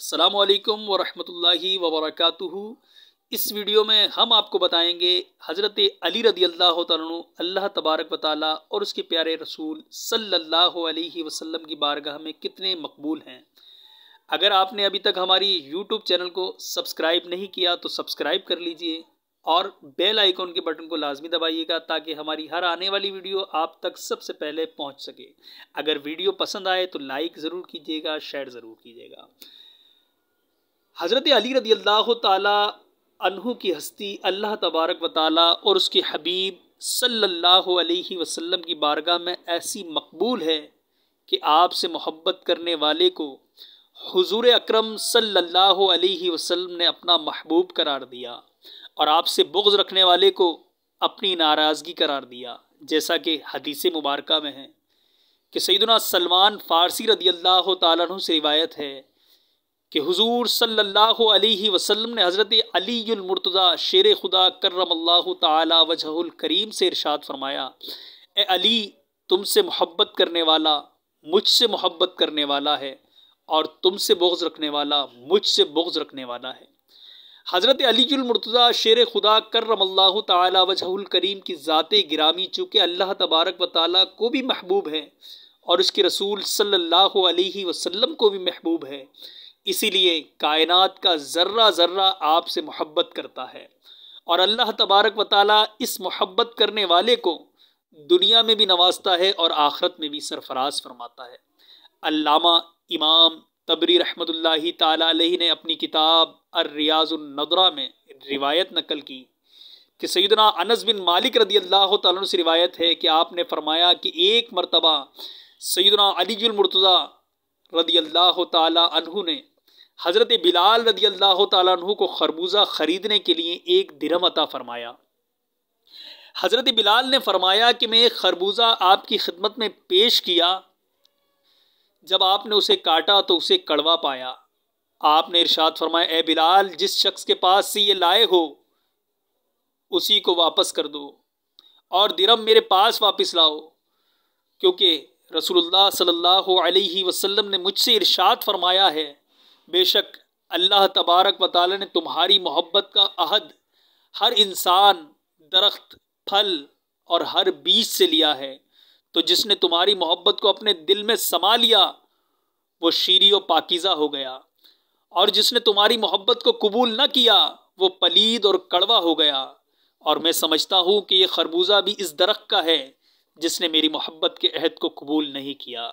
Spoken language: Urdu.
السلام علیکم ورحمۃ اللہ وبرکاتہ۔ اس ویڈیو میں ہم آپ کو بتائیں گے حضرت علی رضی اللہ تعالیٰ عنہ اللہ تبارک و تعالیٰ اور اس کے پیارے رسول صلی اللہ علیہ وسلم کی بارگاہ میں کتنے مقبول ہیں۔ اگر آپ نے ابھی تک ہماری یوٹیوب چینل کو سبسکرائب نہیں کیا تو سبسکرائب کر لیجئے اور بیل آئیکن کے بٹن کو لازمی دبائیے گا تاکہ ہماری ہر آنے والی ویڈیو آپ تک سب سے پہلے پہنچ سکے۔ اگر ویڈیو پسند آئے تو لائک ضرور کیجیے گا، شیئر ضرور کیجیے گا۔ حضرت علی رضی اللہ تعالی عنہ کی ہستی اللہ تبارک و تعالی اور اس کے حبیب صلی اللہ علیہ وسلم کی بارگاہ میں ایسی مقبول ہے کہ آپ سے محبت کرنے والے کو حضور اکرم صلی اللہ علیہ وسلم نے اپنا محبوب قرار دیا اور آپ سے بغض رکھنے والے کو اپنی ناراضگی قرار دیا، جیسا کہ حدیث مبارکہ میں ہے کہ سیدنا سلمان فارسی رضی اللہ تعالیٰ عنہ سے روایت ہے کہ حضور صلی اللہ علیہ وسلم نے حضرت علی المرتضیٰ شیر خدا کرم اللہ تعالی وجہہ الکریم سے ارشاد فرمایا، اے علی، تم سے محبت کرنے والا مجھ سے محبت کرنے والا ہے اور تم سے بغض رکھنے والا مجھ سے بغض رکھنے والا ہے۔ حضرت علی المرتضیٰ شیر خدا کرم اللہ تعالی وجہہ الکریم کی ذات گرامی چونکہ اللہ تبارک و تعالی کو بھی محبوب ہے اور اس کے رسول صلی اللہ علیہ وسلم کو بھی محبوب ہے، اسی لیے کائنات کا ذرہ ذرہ آپ سے محبت کرتا ہے اور اللہ تبارک و تعالی اس محبت کرنے والے کو دنیا میں بھی نوازتا ہے اور آخرت میں بھی سرفراز فرماتا ہے۔ علامہ امام طبری رحمۃ اللہ تعالی علیہ نے اپنی کتاب الریاض النضرہ میں روایت نقل کی کہ سیدنا انس بن مالک رضی اللہ تعالیٰ عنہ سے روایت ہے کہ آپ نے فرمایا کہ ایک مرتبہ سیدنا علی المرتضیٰ رضی اللہ تعالی عنہ نے حضرت بلال رضی اللہ تعالیٰ عنہ کو خربوزہ خریدنے کے لیے 1 درہم عطا فرمایا۔ حضرت بلال نے فرمایا کہ میں ایک خربوزہ آپ کی خدمت میں پیش کیا، جب آپ نے اسے کاٹا تو اسے کڑوا پایا۔ آپ نے ارشاد فرمایا، اے بلال، جس شخص کے پاس سے یہ لائے ہو اسی کو واپس کر دو اور درہم میرے پاس واپس لاؤ، کیونکہ رسول اللہ صلی اللہ علیہ وسلم نے مجھ سے ارشاد فرمایا ہے، بے شک اللہ تبارک و تعالی نے تمہاری محبت کا عہد ہر انسان، درخت، پھل اور ہر بیج سے لیا ہے، تو جس نے تمہاری محبت کو اپنے دل میں سما لیا وہ شیریں و پاکیزہ ہو گیا، اور جس نے تمہاری محبت کو قبول نہ کیا وہ پلید اور کڑوا ہو گیا، اور میں سمجھتا ہوں کہ یہ خربوزہ بھی اس درخت کا ہے جس نے میری محبت کے عہد کو قبول نہیں کیا۔